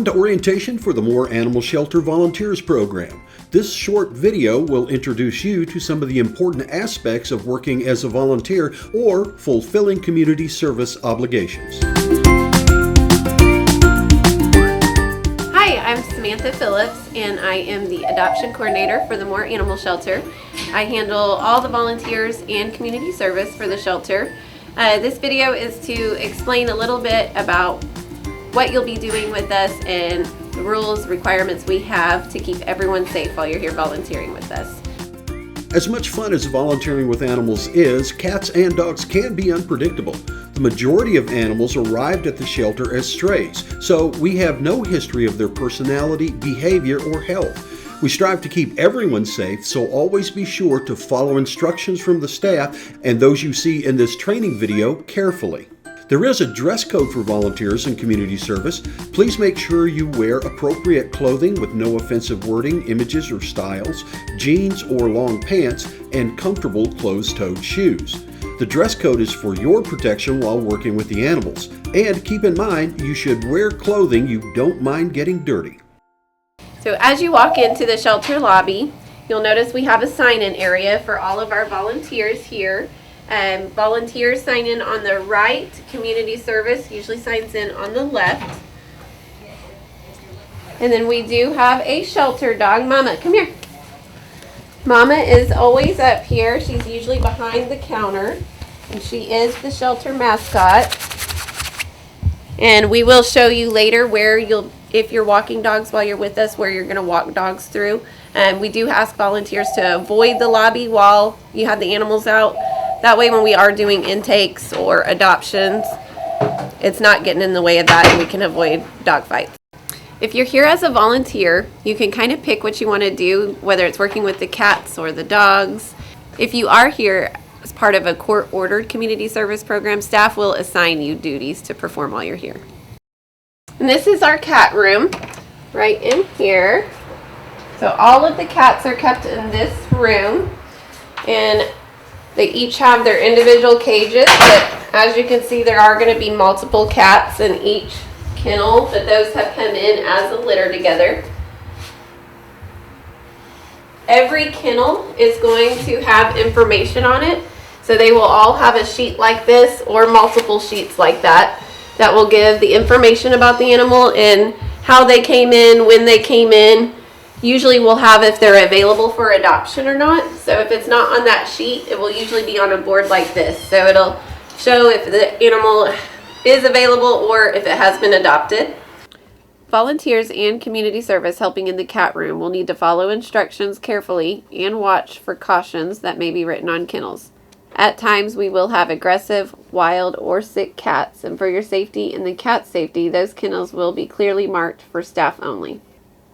to orientation for the Moore Animal Shelter Volunteers Program. This short video will introduce you to some of the important aspects of working as a volunteer or fulfilling community service obligations. Hi, I'm Samantha Phillips, and I am the adoption coordinator for the Moore Animal Shelter. I handle all the volunteers and community service for the shelter. This video is to explain a little bit about what you'll be doing with us and the rules, requirements we have to keep everyone safe while you're here volunteering with us. As much fun as volunteering with animals is, cats and dogs can be unpredictable. The majority of animals arrived at the shelter as strays, so we have no history of their personality, behavior, or health. We strive to keep everyone safe, so always be sure to follow instructions from the staff and those you see in this training video carefully. There is a dress code for volunteers in community service. Please make sure you wear appropriate clothing with no offensive wording, images, or styles, jeans or long pants, and comfortable closed-toed shoes. The dress code is for your protection while working with the animals. And keep in mind, you should wear clothing you don't mind getting dirty. So as you walk into the shelter lobby, you'll notice we have a sign-in area for all of our volunteers here. Volunteers sign in on the right. Community service usually signs in on the left. And then we do have a shelter dog. Mama, come here. Mama is always up here. She's usually behind the counter. And she is the shelter mascot. And we will show you later where if you're walking dogs while you're with us, where you're going to walk dogs through. We do ask volunteers to avoid the lobby while you have the animals out. That way when we are doing intakes or adoptions, it's not getting in the way of that and we can avoid dog fights. If you're here as a volunteer, you can kind of pick what you want to do, whether it's working with the cats or the dogs. If you are here as part of a court-ordered community service program, staff will assign you duties to perform while you're here. And this is our cat room right in here. So all of the cats are kept in this room, and they each have their individual cages, but as you can see, there are going to be multiple cats in each kennel, but those have come in as a litter together. Every kennel is going to have information on it, so they will all have a sheet like this or multiple sheets like that that will give the information about the animal and how they came in, when they came in. Usually we'll have if they're available for adoption or not. So if it's not on that sheet, it will usually be on a board like this. So it'll show if the animal is available or if it has been adopted. Volunteers and community service helping in the cat room will need to follow instructions carefully and watch for cautions that may be written on kennels. At times we will have aggressive, wild, or sick cats, and for your safety and the cat's safety, those kennels will be clearly marked for staff only.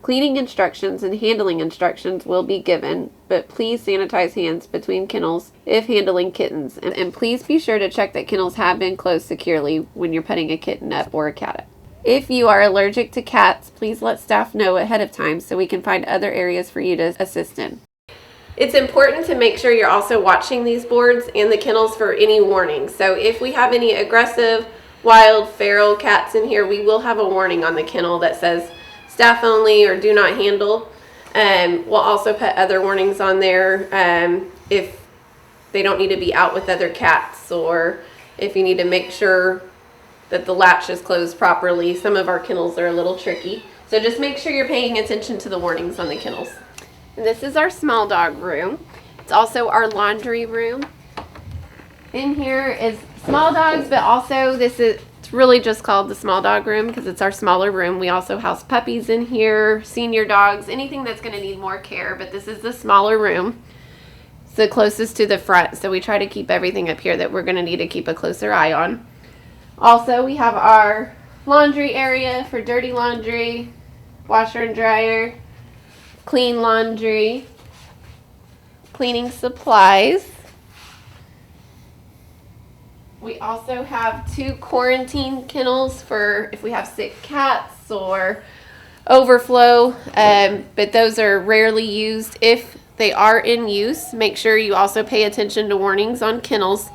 Cleaning instructions and handling instructions will be given, but please sanitize hands between kennels if handling kittens. And please be sure to check that kennels have been closed securely when you're putting a kitten up or a cat up. If you are allergic to cats, please let staff know ahead of time so we can find other areas for you to assist in. It's important to make sure you're also watching these boards and the kennels for any warnings. So if we have any aggressive, wild, feral cats in here, we will have a warning on the kennel that says staff only or do not handle. We'll also put other warnings on there if they don't need to be out with other cats, or if you need to make sure that the latch is closed properly. Some of our kennels are a little tricky, so just make sure you're paying attention to the warnings on the kennels. And this is our small dog room. It's also our laundry room. In here is small dogs, but also it's really just called the small dog room because it's our smaller room. We also house puppies in here, senior dogs, anything that's going to need more care, but this is the smaller room. It's the closest to the front, so we try to keep everything up here that we're going to need to keep a closer eye on. Also, we have our laundry area for dirty laundry, washer and dryer, clean laundry, cleaning supplies. We also have 2 quarantine kennels for if we have sick cats or overflow, but those are rarely used. If they are in use, make sure you also pay attention to warnings on kennels.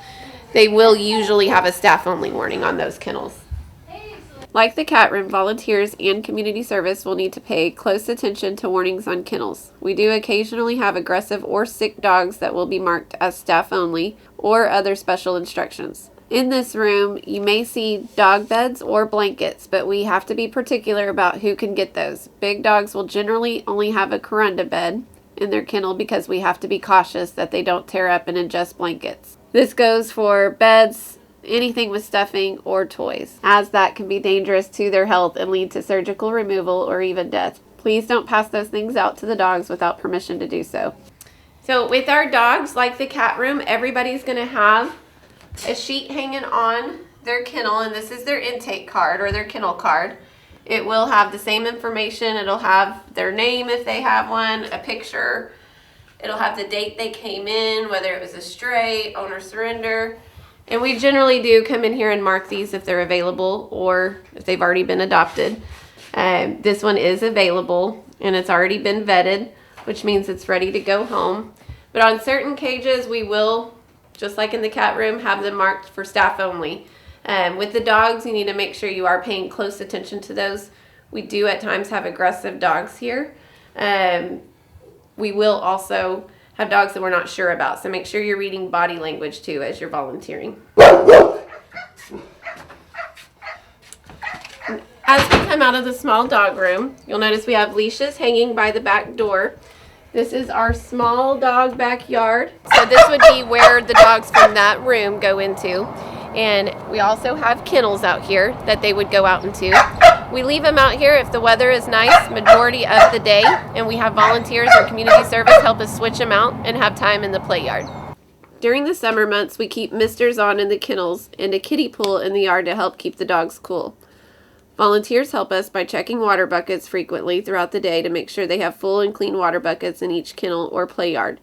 They will usually have a staff only warning on those kennels. Like the cat room, volunteers and community service will need to pay close attention to warnings on kennels. We do occasionally have aggressive or sick dogs that will be marked as staff only or other special instructions. In this room, you may see dog beds or blankets, but we have to be particular about who can get those. Big dogs will generally only have a Corunda bed in their kennel because we have to be cautious that they don't tear up and ingest blankets. This goes for beds, anything with stuffing or toys, as that can be dangerous to their health and lead to surgical removal or even death. Please don't pass those things out to the dogs without permission to do so. So with our dogs, like the cat room, everybody's going to have a sheet hanging on their kennel, and this is their intake card or their kennel card. It will have the same information. It'll have their name if they have one, a picture. It'll have the date they came in, whether it was a stray, owner surrender. And we generally do come in here and mark these if they're available or if they've already been adopted. This one is available and it's already been vetted, which means it's ready to go home. But on certain cages, we will, just like in the cat room, have them marked for staff only. With the dogs, you need to make sure you are paying close attention to those. We do at times have aggressive dogs here. We will also have dogs that we're not sure about, so make sure you're reading body language too as you're volunteering. As we come out of the small dog room, you'll notice we have leashes hanging by the back door. This is our small dog backyard. So this would be where the dogs from that room go into. And we also have kennels out here that they would go out into. We leave them out here if the weather is nice majority of the day, and we have volunteers or community service help us switch them out and have time in the play yard. During the summer months, we keep misters on in the kennels and a kiddie pool in the yard to help keep the dogs cool. Volunteers help us by checking water buckets frequently throughout the day to make sure they have full and clean water buckets in each kennel or play yard.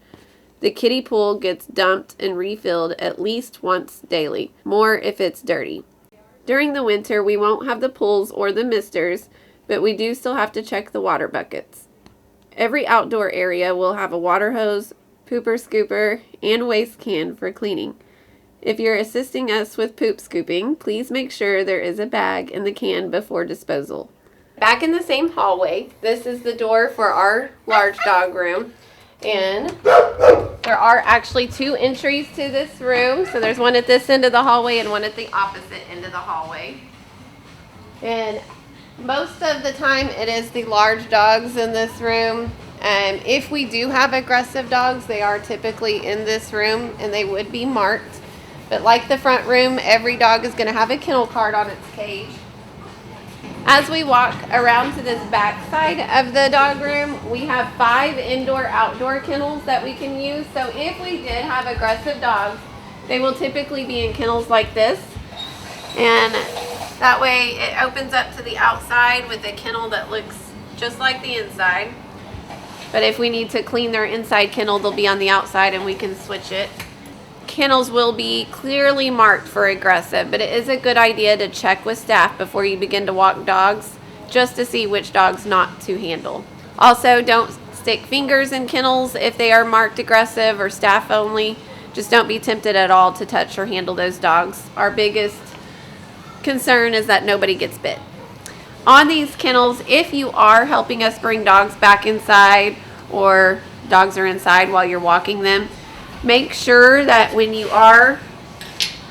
The kiddie pool gets dumped and refilled at least once daily, more if it's dirty. During the winter, we won't have the pools or the misters, but we do still have to check the water buckets. Every outdoor area will have a water hose, pooper scooper, and waste can for cleaning. If you're assisting us with poop scooping, please make sure there is a bag in the can before disposal. Back in the same hallway, this is the door for our large dog room. And there are actually two entries to this room. So there's one at this end of the hallway and one at the opposite end of the hallway. And most of the time it is the large dogs in this room. If we do have aggressive dogs, they are typically in this room and they would be marked. But like the front room, every dog is going to have a kennel card on its cage. As we walk around to this back side of the dog room, we have 5 indoor-outdoor kennels that we can use. So if we did have aggressive dogs, they will typically be in kennels like this. And that way it opens up to the outside with a kennel that looks just like the inside. But if we need to clean their inside kennel, they'll be on the outside and we can switch it. Kennels will be clearly marked for aggressive, but it is a good idea to check with staff before you begin to walk dogs, just to see which dogs not to handle. Also, don't stick fingers in kennels if they are marked aggressive or staff only. Just don't be tempted at all to touch or handle those dogs. Our biggest concern is that nobody gets bit. On these kennels, if you are helping us bring dogs back inside or dogs are inside while you're walking them, make sure that when you are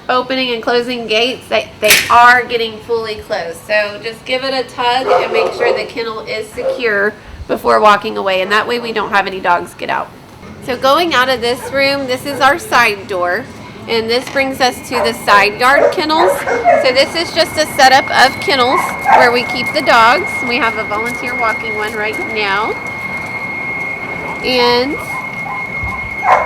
opening and closing gates that they are getting fully closed. So just give it a tug and make sure the kennel is secure before walking away, and that way we don't have any dogs get out. So going out of this room, this is our side door, and this brings us to the side yard kennels. So this is just a setup of kennels where we keep the dogs. We have a volunteer walking one right now. And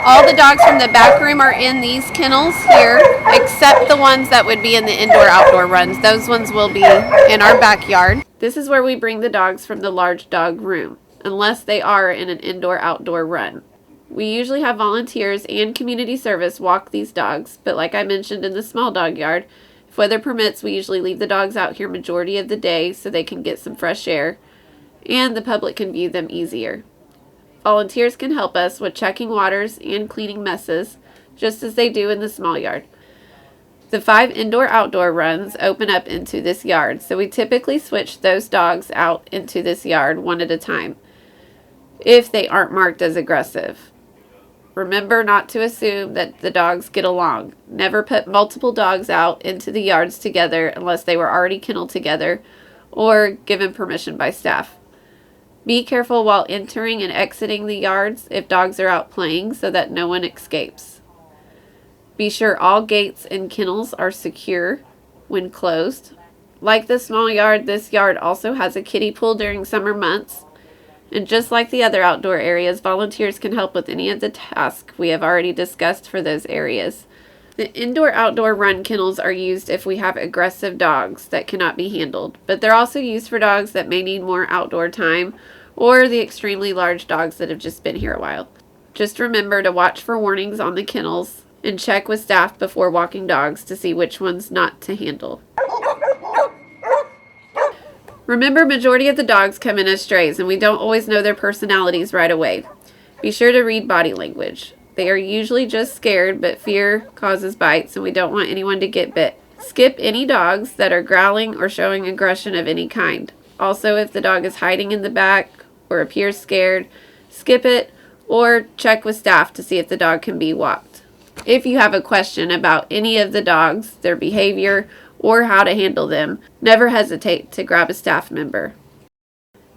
all the dogs from the back room are in these kennels here, except the ones that would be in the indoor-outdoor runs. Those ones will be in our backyard. This is where we bring the dogs from the large dog room, unless they are in an indoor-outdoor run. We usually have volunteers and community service walk these dogs, but like I mentioned in the small dog yard, if weather permits, we usually leave the dogs out here majority of the day so they can get some fresh air, and the public can view them easier. Volunteers can help us with checking waters and cleaning messes, just as they do in the small yard. The 5 indoor-outdoor runs open up into this yard, so we typically switch those dogs out into this yard one at a time, if they aren't marked as aggressive. Remember not to assume that the dogs get along. Never put multiple dogs out into the yards together unless they were already kenneled together or given permission by staff. Be careful while entering and exiting the yards if dogs are out playing so that no one escapes. Be sure all gates and kennels are secure when closed. Like the small yard, this yard also has a kiddie pool during summer months. And just like the other outdoor areas, volunteers can help with any of the tasks we have already discussed for those areas. The indoor-outdoor run kennels are used if we have aggressive dogs that cannot be handled, but they're also used for dogs that may need more outdoor time or the extremely large dogs that have just been here a while. Just remember to watch for warnings on the kennels and check with staff before walking dogs to see which ones not to handle. Remember, majority of the dogs come in as strays, and we don't always know their personalities right away. Be sure to read body language. They are usually just scared, but fear causes bites, and we don't want anyone to get bit. Skip any dogs that are growling or showing aggression of any kind. Also, if the dog is hiding in the back or appears scared, skip it or check with staff to see if the dog can be walked. If you have a question about any of the dogs, their behavior, or how to handle them, never hesitate to grab a staff member.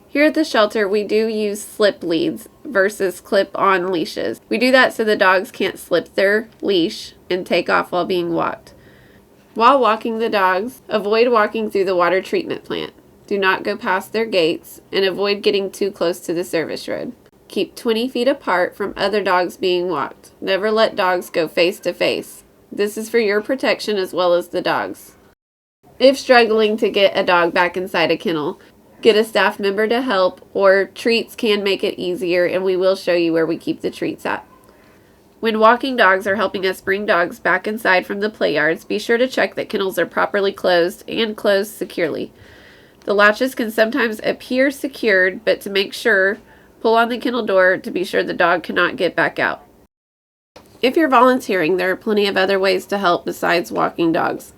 Here at the shelter, we do use slip leads versus clip-on leashes. We do that so the dogs can't slip their leash and take off while being walked. While walking the dogs, avoid walking through the water treatment plant. Do not go past their gates and avoid getting too close to the service road. Keep 20 feet apart from other dogs being walked. Never let dogs go face to face. This is for your protection as well as the dogs. If struggling to get a dog back inside a kennel, get a staff member to help, or treats can make it easier, and we will show you where we keep the treats at. When walking dogs or helping us bring dogs back inside from the play yards, be sure to check that kennels are properly closed and closed securely. The latches can sometimes appear secured, but to make sure, pull on the kennel door to be sure the dog cannot get back out. If you're volunteering, there are plenty of other ways to help besides walking dogs.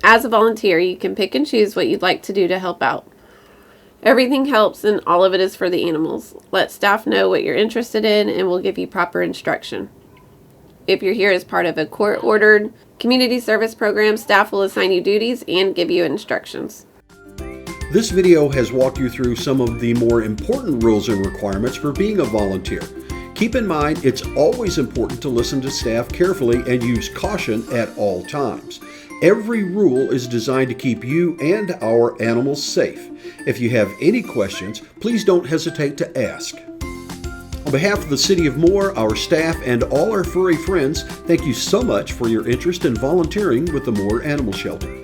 As a volunteer, you can pick and choose what you'd like to do to help out. Everything helps and all of it is for the animals. Let staff know what you're interested in and we'll give you proper instruction. If you're here as part of a court-ordered community service program, staff will assign you duties and give you instructions. This video has walked you through some of the more important rules and requirements for being a volunteer. Keep in mind, it's always important to listen to staff carefully and use caution at all times. Every rule is designed to keep you and our animals safe. If you have any questions, please don't hesitate to ask. On behalf of the City of Moore, our staff, and all our furry friends, thank you so much for your interest in volunteering with the Moore Animal Shelter.